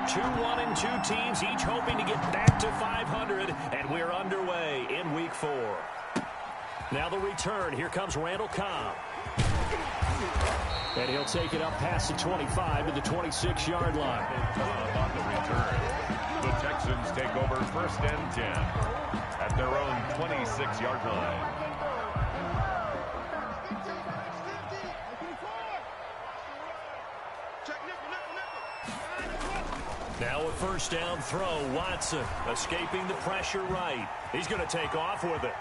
2-1 and 2 teams, each hoping to get back to 500, and we're underway in Week 4. Now the return. Here comes Randall Cobb. And he'll take it up past the 25 to the 26-yard line. On the return, the Texans take over 1st and 10 at their own 26-yard line. Now a 1st down throw. Watson escaping the pressure right. He's going to take off with it.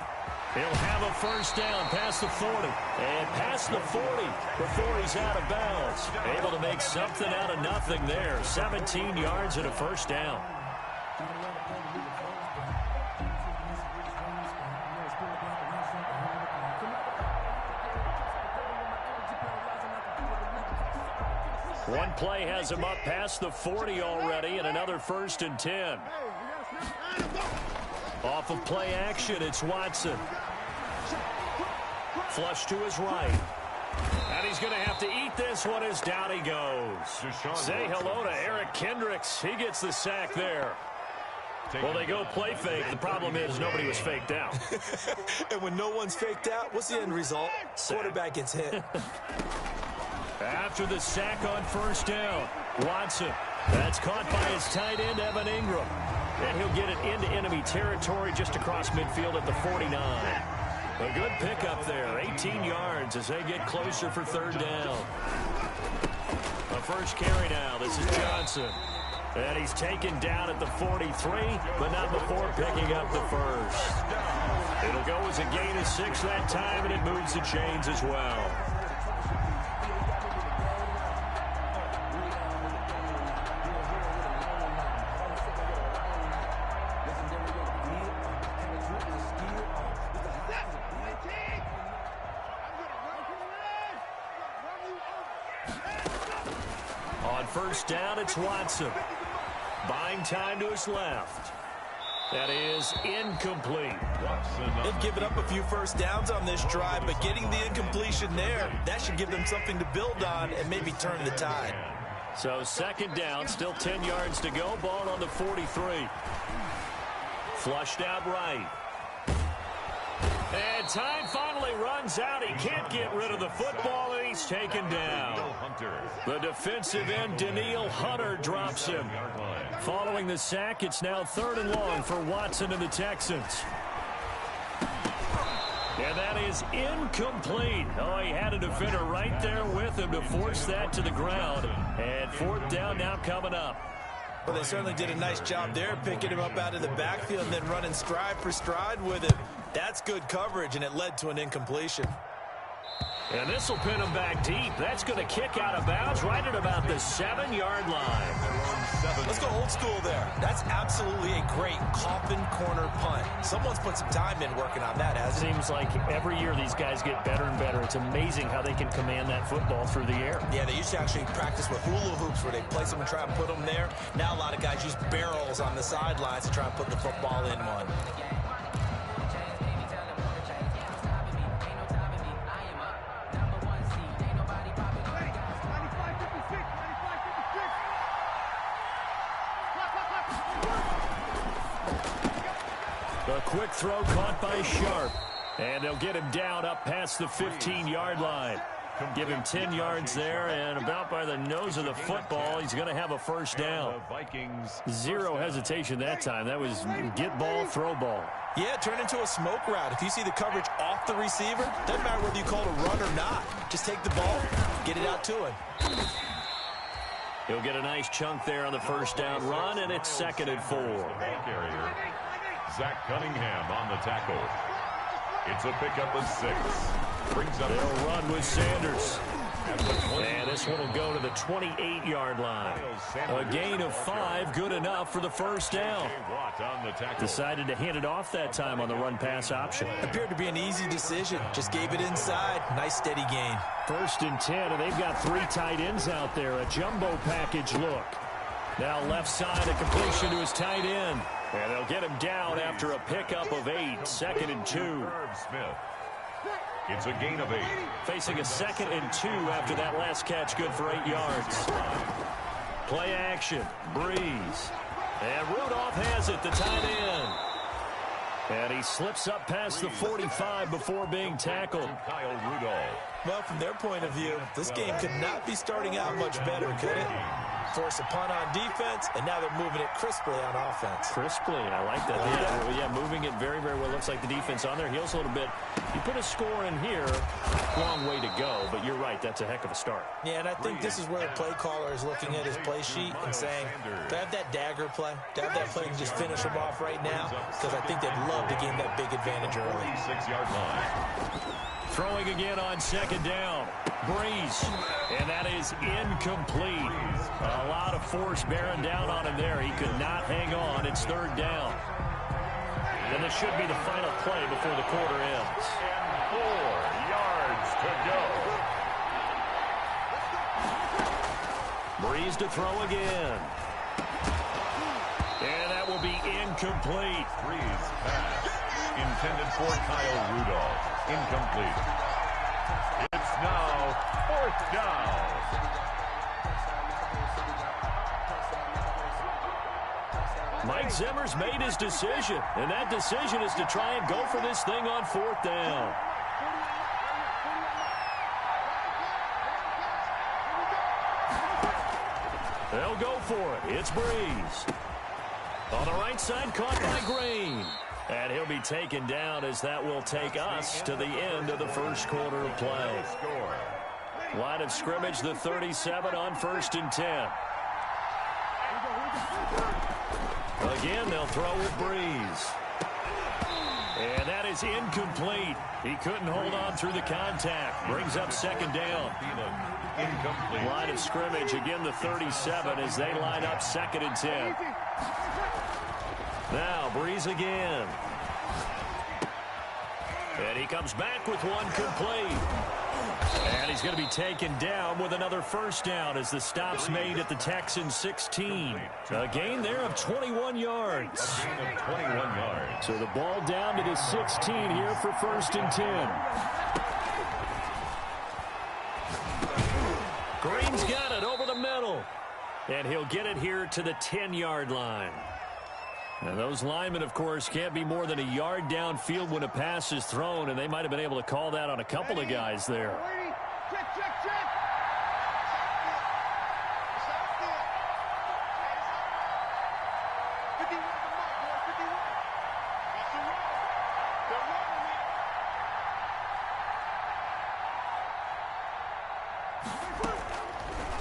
He'll have a 1st down past the 40. And past the 40 before he's out of bounds. Able to make something out of nothing there. 17 yards and a 1st down. One play has him up past the 40 already, and another 1st and 10. Off of play action, it's Watson. Flush to his right. And he's going to have to eat this one as down he goes. Say hello to Eric Kendricks. He gets the sack there. Well, they go play fake. The problem is nobody was faked out. And when no one's faked out, what's the end result? Quarterback gets hit. After the sack on 1st down, Watson. That's caught by his tight end, Evan Ingram. And he'll get it into enemy territory just across midfield at the 49. A good pickup there, 18 yards as they get closer for 3rd down. A 1st carry now. This is Johnson. And he's taken down at the 43, but not before picking up the 1st. It'll go as a gain of 6 that time, and it moves the chains as well. On 1st down, it's Watson. Buying time to his left. That is incomplete. They've given up a few 1st downs on this drive, but getting the incompletion there, that should give them something to build on and maybe turn the tide. So 2nd down, still 10 yards to go. Ball on the 43. Flushed out right. And time finally runs out. He can't get rid of the football, and he's taken down. The defensive end, Daniil Hunter, drops him. Following the sack, it's now 3rd and long for Watson and the Texans. And that is incomplete. Oh, he had a defender right there with him to force that to the ground. And 4th down now coming up. Well, they certainly did a nice job there, picking him up out of the backfield and then running stride for stride with him. That's good coverage, and it led to an incompletion. And this will pin him back deep. That's going to kick out of bounds right at about the 7-yard line. Let's go old school there. That's absolutely a great coffin corner punt. Someone's put some time in working on that, hasn't it? Seems like every year these guys get better and better. It's amazing how they can command that football through the air. Yeah, they used to actually practice with hula hoops where they place them and try and put them there. Now a lot of guys use barrels on the sidelines to try and put the football in one. A quick throw caught by Sharp. And they'll get him down up past the 15-yard line. Give him 10 yards there, and about by the nose of the football, he's going to have a 1st down. Zero hesitation that time. That was get ball, throw ball. Yeah, turn into a smoke route. If you see the coverage off the receiver, doesn't matter whether you call it a run or not. Just take the ball, get it out to him. He'll get a nice chunk there on the 1st down run, and it's 2nd and 4. Zach Cunningham on the tackle. It's a pickup of 6. Brings up. They'll run with Sanders. And this one will go to the 28-yard line. A gain of 5, good enough for the 1st down. Decided to hand it off that time on the run-pass option. Appeared to be an easy decision. Just gave it inside. Nice steady gain. 1st and 10, and they've got 3 tight ends out there. A jumbo package look. Now left side, a completion to his tight end. And they'll get him down after a pickup of 8. 2nd and 2. It's a gain of 8. Facing a 2nd and 2 after that last catch, good for 8 yards. Play action. Breeze. And Rudolph has it, the tight end. And he slips up past the 45 before being tackled. Kyle Rudolph. Well, from their point of view, this game could not be starting out much better, could it? Force a punt on defense, and now they're moving it crisply on offense. Crisply, I like that. Yeah, moving it very, very well. Looks like the defense on their heels a little bit. You put a score in here, long way to go, but you're right, that's a heck of a start. Yeah, and I think this is where the play caller is looking at his play sheet and saying, do I have that dagger play? Do I have that play and just finish them off right now? Because I think they'd love to gain that big advantage early. 46-yard line. Throwing again on second down. Breeze. And that is incomplete. A lot of force bearing down on him there. He could not hang on. It's third down. And this should be the final play before the quarter ends. 4 yards to go. Breeze to throw again. And that will be incomplete. Breeze pass. Intended for Kyle Rudolph. Incomplete. It's now 4th down. Mike Zimmer's made his decision, and that decision is to try and go for this thing on 4th down. They'll go for it. It's Breeze. On the right side, caught by Green. And he'll be taken down as that will take us to the end of the first quarter of play. Line of scrimmage, the 37 on 1st and 10. Again, they'll throw with Breeze. And that is incomplete. He couldn't hold on through the contact. Brings up second down. Incomplete. Line of scrimmage, again the 37 as they line up 2nd and 10. Now, Breeze again. And he comes back with one complete. And he's going to be taken down with another first down as the stop's made at the Texans 16. A gain there of 21 yards. A gain of 21 yards. So the ball down to the 16 here for 1st and 10. Green's got it over the middle. And he'll get it here to the 10-yard line. And those linemen, of course, can't be more than a yard downfield when a pass is thrown, and they might have been able to call that on a couple of guys there.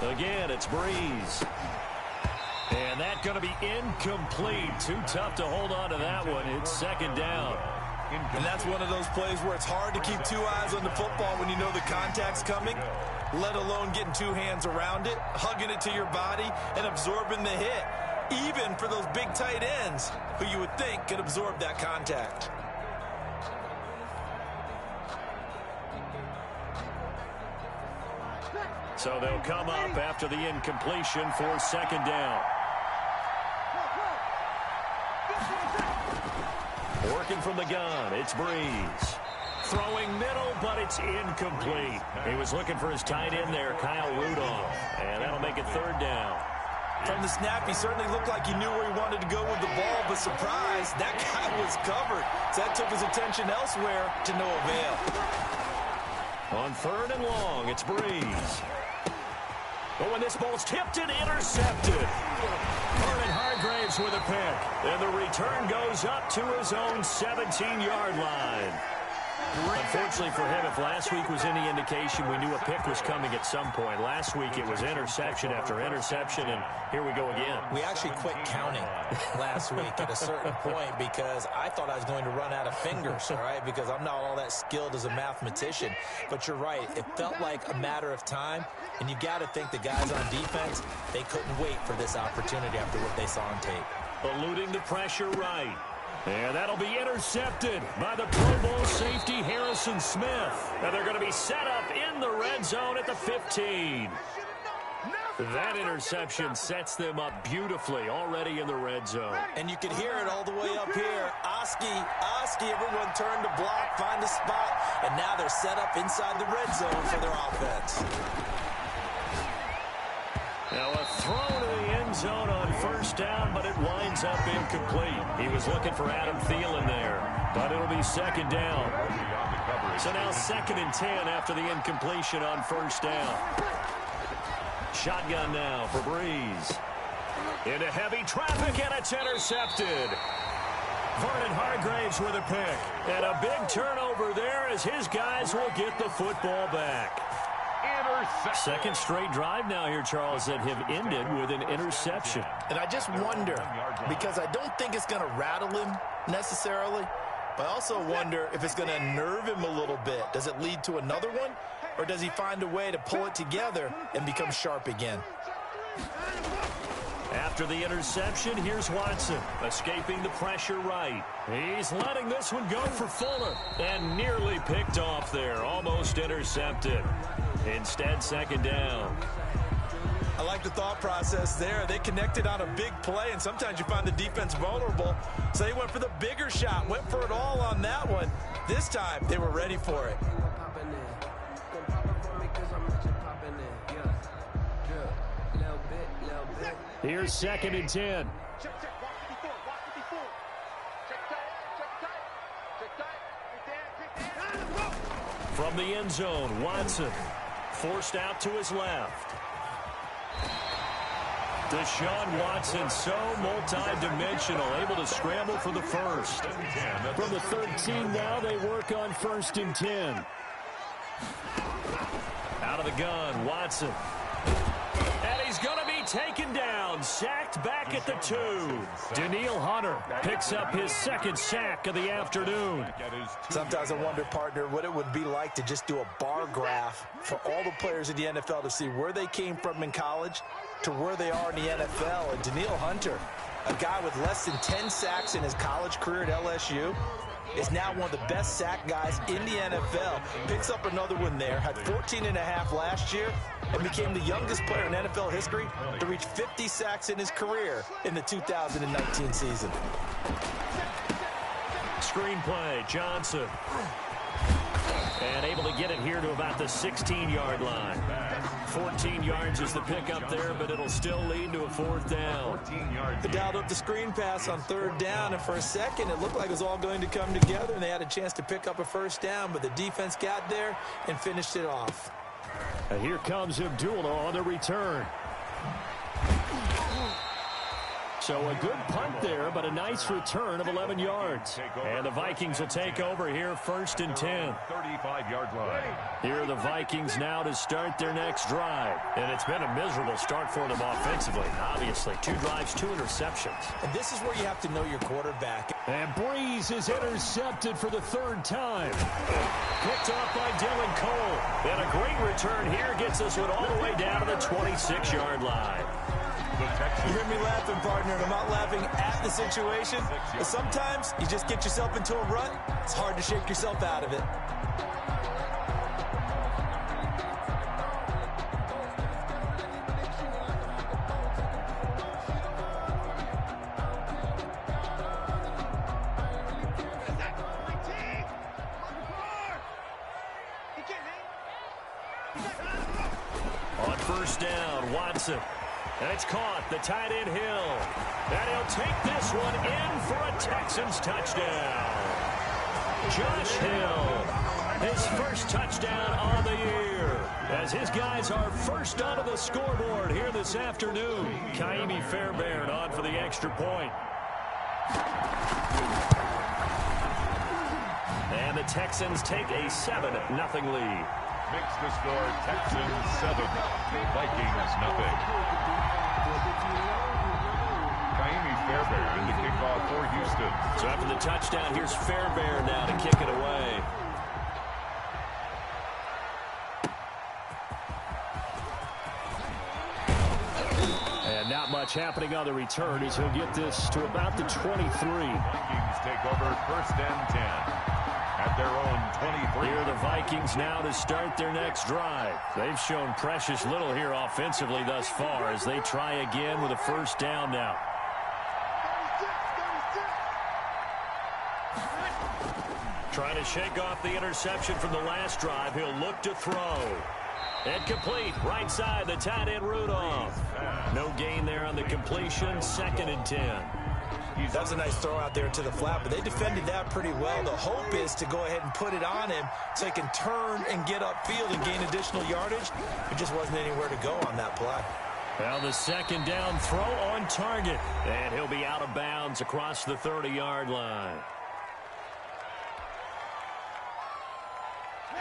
Again, it's Breeze. And that's going to be incomplete. Too tough to hold on to that one. It's 2nd down. And that's one of those plays where it's hard to keep two eyes on the football when you know the contact's coming, let alone getting two hands around it, hugging it to your body, and absorbing the hit, even for those big tight ends who you would think could absorb that contact. So they'll come up after the incompletion for 2nd down. Working from the gun, it's Breeze. Throwing middle, but it's incomplete. He was looking for his tight end there, Kyle Rudolph. And that'll make it 3rd down. From the snap, he certainly looked like he knew where he wanted to go with the ball, but surprise, that guy was covered. So that took his attention elsewhere to no avail. On 3rd and long, it's Breeze. But when this ball's tipped and intercepted. Vernon Hargraves with a pick. And the return goes up to his own 17-yard line. Unfortunately for him, if last week was any indication, we knew a pick was coming at some point. Last week it was interception after interception, and here we go again. We actually quit counting last week at a certain point because I thought I was going to run out of fingers, all right, because I'm not all that skilled as a mathematician. But you're right. It felt like a matter of time, and you got to think the guys on defense, they couldn't wait for this opportunity after what they saw on tape. Eluding the pressure right. And that'll be intercepted by the Pro Bowl safety Harrison Smith. And they're going to be set up in the red zone at the 15. That interception sets them up beautifully already in the red zone. And you can hear it all the way up here. Oski, everyone turned to block, find a spot, and now they're set up inside the red zone for their offense. Now a throw to the first down, but it winds up incomplete. He was looking for Adam Thielen there, but it'll be second down. So now 2nd and 10 after the incompletion on first down. Shotgun now for Breeze. Into heavy traffic, and it's intercepted. Vernon Hargraves with a pick. And a big turnover there as his guys will get the football back. Second straight drive now here, Charles, that have ended with an interception. And I just wonder, because I don't think it's going to rattle him necessarily, but I also wonder if it's going to nerve him a little bit. Does it lead to another one, or does he find a way to pull it together and become sharp again? After the interception, here's Watson, escaping the pressure right. He's letting this one go for Fuller, and nearly picked off there, almost intercepted. Instead, second down. I like the thought process there. They connected on a big play, and sometimes you find the defense vulnerable. So they went for the bigger shot, went for it all on that one. This time, they were ready for it. Here's 2nd and 10. From the end zone, Watson forced out to his left. Deshaun Watson, so multi-dimensional, able to scramble for the first. From the 13 now, they work on 1st and 10. Out of the gun, Watson. And he's going to be taken down, sacked back at the 2. Danielle Hunter picks up his 2nd sack of the afternoon. Sometimes I wonder, partner, what it would be like to just do a bar graph for all the players in the NFL to see where they came from in college to where they are in the NFL. And Danielle Hunter, a guy with less than 10 sacks in his college career at LSU, is now one of the best sack guys in the NFL. Picks up another one there, had 14.5 last year, and became the youngest player in NFL history to reach 50 sacks in his career in the 2019 season. Screenplay, Johnson. And able to get it here to about the 16-yard line. 14 yards is the pickup there, but it'll still lead to a 4th down. They dialed up the screen pass on 3rd down, and for a second it looked like it was all going to come together, and they had a chance to pick up a 1st down, but the defense got there and finished it off. And here comes Abdullah on the return. So a good punt there, but a nice return of 11 yards. And the Vikings will take over here, 1st and 10. 35-yard line. Here are the Vikings now to start their next drive. And it's been a miserable start for them offensively, obviously. 2 drives, 2 interceptions. And this is where you have to know your quarterback. And Breeze is intercepted for the 3rd time. Picked off by Dylan Cole. And a great return here gets us one all the way down to the 26-yard line. You hear me laughing, partner, and I'm not laughing at the situation. But sometimes you just get yourself into a rut. It's hard to shake yourself out of it. On 1st down, Watson. And it's caught, the tight end Hill. And he'll take this one in for a Texans touchdown. Josh Hill, his first touchdown on the year. As his guys are first onto the scoreboard here this afternoon. Kaimi Fairbairn on for the extra point. And the Texans take a 7-0 lead. Makes the score Texans 7, Vikings nothing. Kaimi Fairbairn to kick off for Houston. So after the touchdown, here's Fairbairn now to kick it away. And not much happening on the return as he'll get this to about the 23. Vikings take over 1st and 10 at their own 23. Here are the Vikings now to start their next drive. They've shown precious little here offensively thus far as they try again with a 1st down now. Trying to shake off the interception from the last drive. He'll look to throw. Incomplete. Right side, the tight end Rudolph. No gain there on the completion. 2nd and 10. That's a nice throw out there to the flat, but they defended that pretty well. The hope is to go ahead and put it on him so he can turn and get upfield and gain additional yardage. There just wasn't anywhere to go on that play. Well, the 2nd down throw on target, and he'll be out of bounds across the 30-yard line.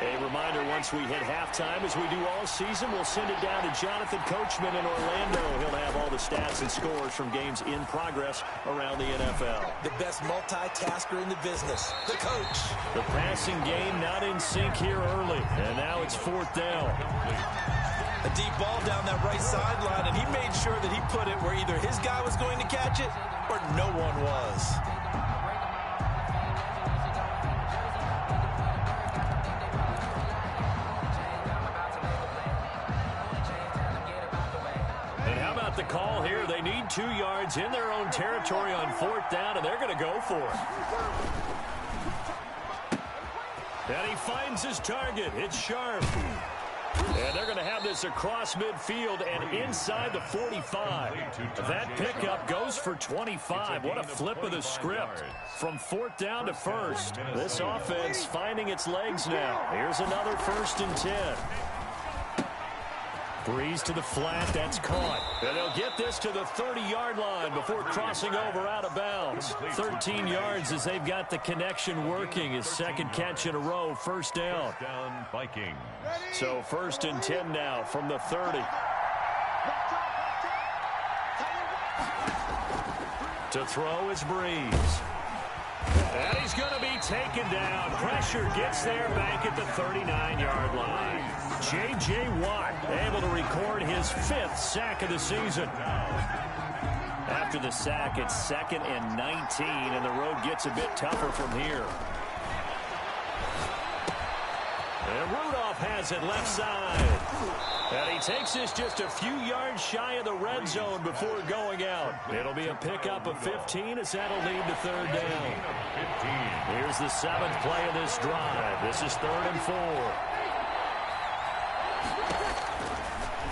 A reminder, once we hit halftime, as we do all season, we'll send it down to Jonathan Coachman in Orlando. He'll have all the stats and scores from games in progress around the NFL. The best multitasker in the business, the coach. The passing game not in sync here early, and now it's 4th down. A deep ball down that right sideline, and he made sure that he put it where either his guy was going to catch it or no one was. The call here, they need 2 yards in their own territory on 4th down, and they're going to go for it. And he finds his target. It's Sharp. And they're going to have this across midfield and inside the 45. That pickup goes for 25. What a flip of the script. From 4th down to 1st. This offense finding its legs now. Here's another 1st and 10. Breeze to the flat, that's caught. And they'll get this to the 30-yard line before crossing over out of bounds. 13 yards as they've got the connection working. His 2nd catch in a row, 1st down. Vikings. So 1st and 10 now from the 30. To throw is Breeze. And he's going to be taken down. Pressure gets there back at the 39-yard line. J.J. Watt able to record his 5th sack of the season. After the sack, it's 2nd and 19, and the road gets a bit tougher from here. And Rudolph has it left side. And he takes this just a few yards shy of the red zone before going out. It'll be a pickup of 15 as that'll lead to 3rd down. Here's the 7th play of this drive. This is 3rd and 4.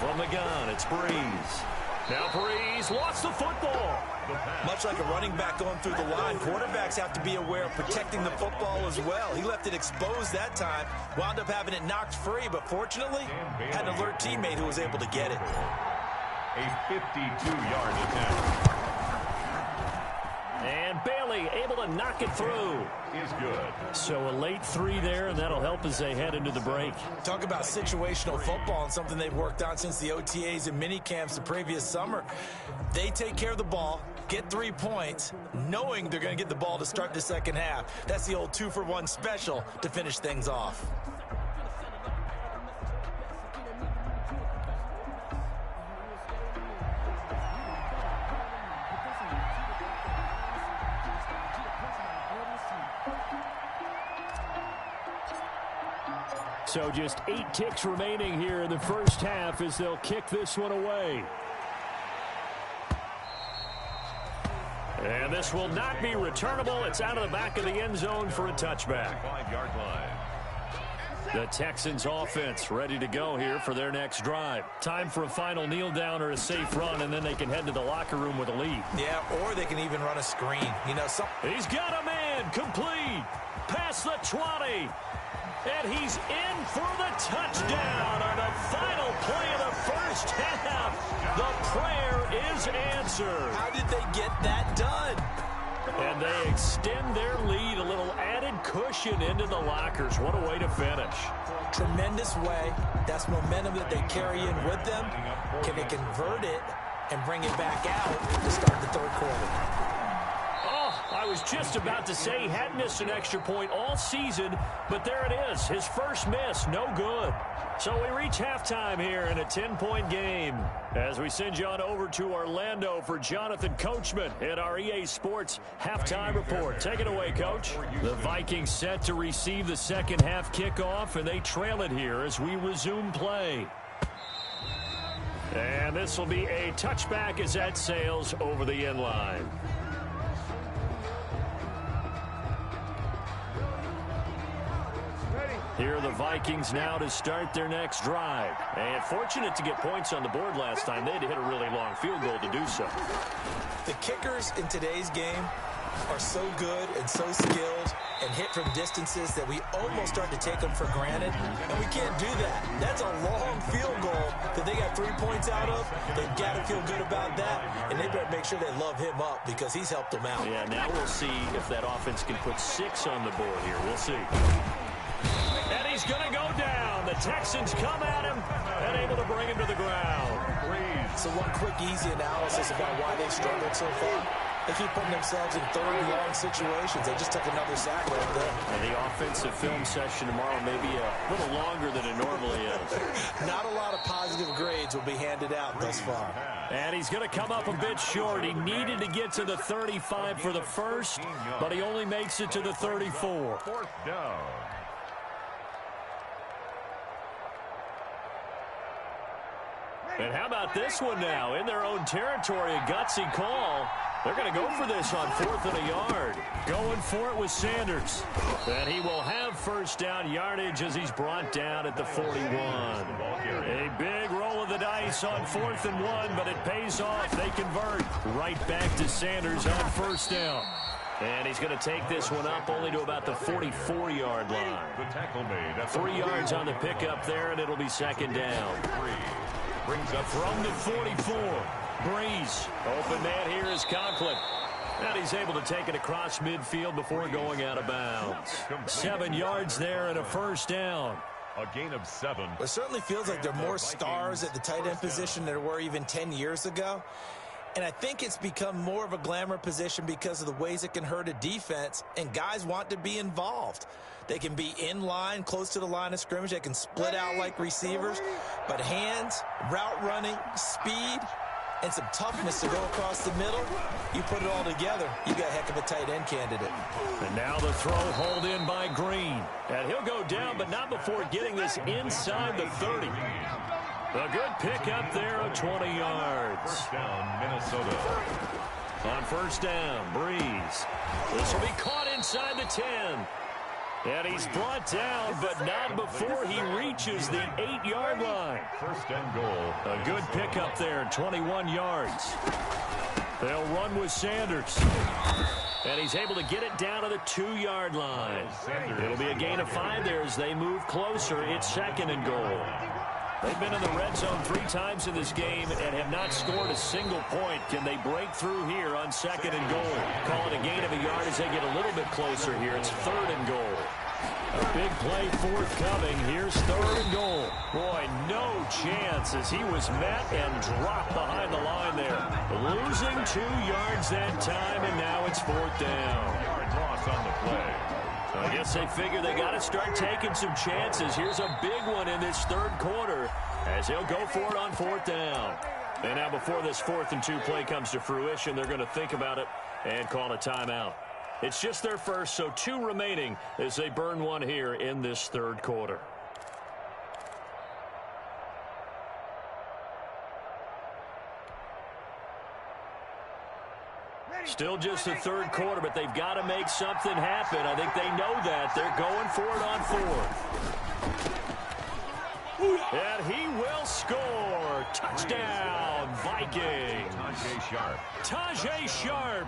From the gun, it's Breeze. Now Breeze lost the football. Much like a running back going through the line, quarterbacks have to be aware of protecting the football as well. He left it exposed that time, wound up having it knocked free, but fortunately, had an alert teammate who was able to get it. A 52-yard attempt. And Bailey able to knock it through. Is good. So a late 3 there, and that'll help as they head into the break. Talk about situational football and something they've worked on since the OTAs and mini camps the previous summer. They take care of the ball, get 3 points, knowing they're going to get the ball to start the 2nd half. That's the old 2-for-1 special to finish things off. So just 8 ticks remaining here in the 1st half as they'll kick this one away. And this will not be returnable. It's out of the back of the end zone for a touchback. 5-yard line. The Texans offense ready to go here for their next drive. Time for a final kneel down or a safe run, and then they can head to the locker room with a lead. Yeah, or they can even run a screen. You know, he's got a man complete. Past the 20. And he's in for the touchdown on the final play of the 1st half. The prayer is answered. How did they get that done? And they extend their lead, a little added cushion into the lockers. What a way to finish. Tremendous way. That's momentum that they carry in with them. Can they convert it and bring it back out to start the 3rd quarter? I was just about to say he hadn't missed an extra point all season, but there it is. His first miss, no good. So we reach halftime here in a 10-point game as we send you on over to Orlando for Jonathan Coachman at our EA Sports Halftime Report. Take it away, Coach. The Vikings set to receive the 2nd half kickoff, and they trail it here as we resume play. And this will be a touchback as that sails over the end line. Ready. Here are the Vikings now to start their next drive. And fortunate to get points on the board last time. They had to hit a really long field goal to do so. The kickers in today's game are so good and so skilled and hit from distances that we almost start to take them for granted, and we can't do that. That's a long field goal that they got 3 points out of. They've got to feel good about that, and they better make sure they love him up because he's helped them out. Yeah, now we'll see if that offense can put 6 on the board here. We'll see. And he's going to go down. The Texans come at him and able to bring him to the ground. So one quick, easy analysis about why they've struggled so far. They keep putting themselves in third and long situations. They just took another sack right there. And the offensive film session tomorrow may be a little longer than it normally is. Not a lot of positive grades will be handed out thus far. And he's going to come up a bit short. He needed to get to the 35 for the first, but he only makes it to the 34. Fourth down. And how about this one now? In their own territory, a gutsy call. They're going to go for this on 4th and a yard. Going for it with Sanders. And he will have first down yardage as he's brought down at the 41. A big roll of the dice on 4th and 1, but it pays off. They convert right back to Sanders on first down. And he's going to take this one up only to about the 44-yard line. The tackle made. 3 yards on the pickup there, and it'll be second down. Brings up From the 44, Breeze. Open man here is Conklin. And he's able to take it across midfield before going out of bounds. 7 yards there and a first down. a gain of 7. It certainly feels like there are more stars at the tight end position than there were even 10 years ago. And I think it's become more of a glamour position because of the ways it can hurt a defense, and guys want to be involved. They can be in line, close to the line of scrimmage. They can split out like receivers. But hands, route running, speed, and some toughness to go across the middle, you put it all together, you got a heck of a tight end candidate. And now the throw hauled in by Green. And he'll go down, but not before getting this inside the 30. A good pick up there of 20 yards. First down, Minnesota. On first down, Breeze. This will be caught inside the 10. And he's brought down, but not before he reaches the 8-yard line. First and goal. A good pickup there, 21 yards. They'll run with Sanders. And he's able to get it down to the 2-yard line. It'll be a gain of 5 there as they move closer. It's second and goal. They've been in the red zone 3 times in this game and have not scored a single point. Can they break through here on second and goal? Call it a gain of a yard as they get a little bit closer here. It's third and goal. A big play forthcoming. Here's third and goal. Boy, no chance as he was met and dropped behind the line there. Losing 2 yards that time, and now it's fourth down. Yard loss on the play. I guess they figure they got to start taking some chances. Here's a big one in this third quarter as he'll go for it on fourth down. And now before this 4th and 2 play comes to fruition, they're going to think about it and call a timeout. It's just their first, so 2 remaining as they burn one here in this third quarter. Still just the third quarter, but they've got to make something happen. I think they know that. They're going for it on fourth. And he will score. Touchdown, Vikings. Tajay Sharp,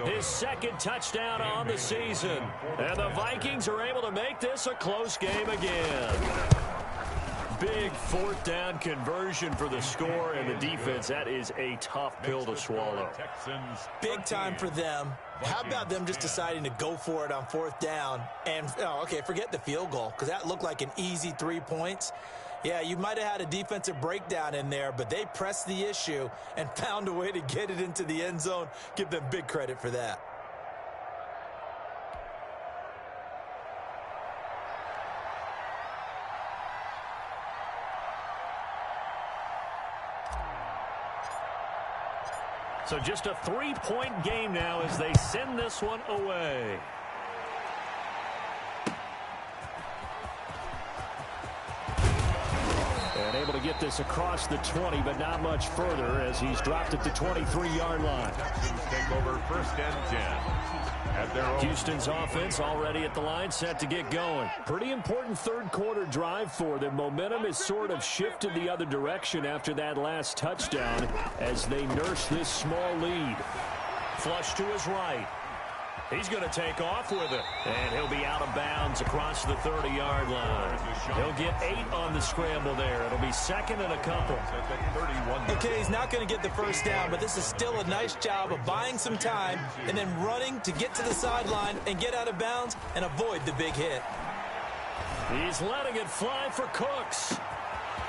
his second touchdown on the season. And the Vikings are able to make this a close game again. Big fourth down conversion for the score and the defense. That is a tough pill to swallow. Big time for them. How about them just deciding to go for it on fourth down? And, okay, forget the field goal because that looked like an easy 3 points. Yeah, you might have had a defensive breakdown in there, but they pressed the issue and found a way to get it into the end zone. Give them big credit for that. So just a 3-point game now as they send this one away. And able to get this across the 20, but not much further as he's dropped at the 23-yard line. Texans take over 1st and 10. At their own Houston's offense already at the line, set to get going. Pretty important third-quarter drive for them. Momentum has sort of shifted the other direction after that last touchdown as they nurse this small lead. Flush to his right. He's going to take off with it. And he'll be out of bounds across the 30-yard line. He'll get 8 on the scramble there. It'll be second and a couple. Okay, he's not going to get the first down, but this is still a nice job of buying some time and then running to get to the sideline and get out of bounds and avoid the big hit. He's letting it fly for Cooks.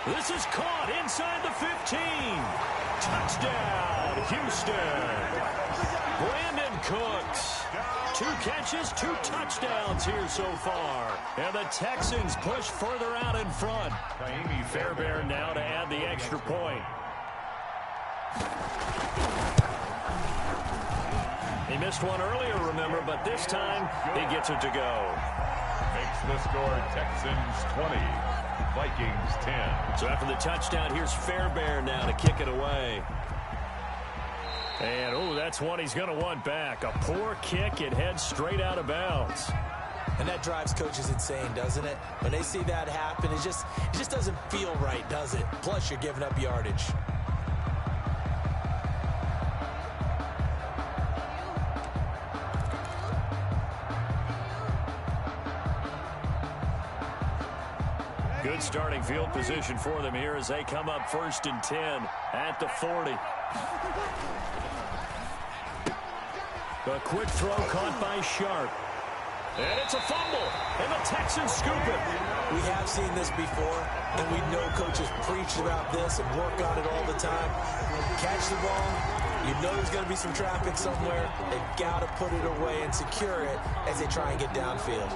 This is caught inside the 15. Touchdown, Houston. Brandon Cooks. 2 catches, 2 touchdowns here so far. And the Texans push further out in front. Naimi Fairbairn now to add the extra point. He missed one earlier, remember, but this time he gets it to go. Makes the score Texans 20, Vikings 10. So after the touchdown, here's Fairbairn now to kick it away. And, oh, that's one he's going to want back. A poor kick. It heads straight out of bounds. And that drives coaches insane, doesn't it? When they see that happen, it just doesn't feel right, does it? Plus, you're giving up yardage. Good starting field position for them here as they come up 1st and 10 at the 40. A quick throw caught by Sharp. And it's a fumble, and the Texans scoop it. We have seen this before, and we know coaches preach about this and work on it all the time. Catch the ball, you know there's going to be some traffic somewhere. They've got to put it away and secure it as they try and get downfield.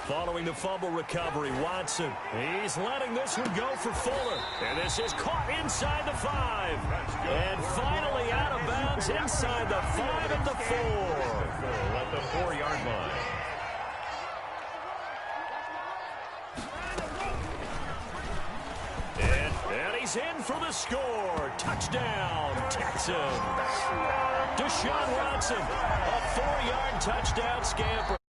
Following the fumble recovery, Watson. He's letting this one go for Fuller. And this is caught inside the 5. And finally out of bounds inside the 5 at the 4. At the 4-yard line. And he's in for the score. Touchdown, Texans. Deshaun Watson, a 4-yard touchdown scamper.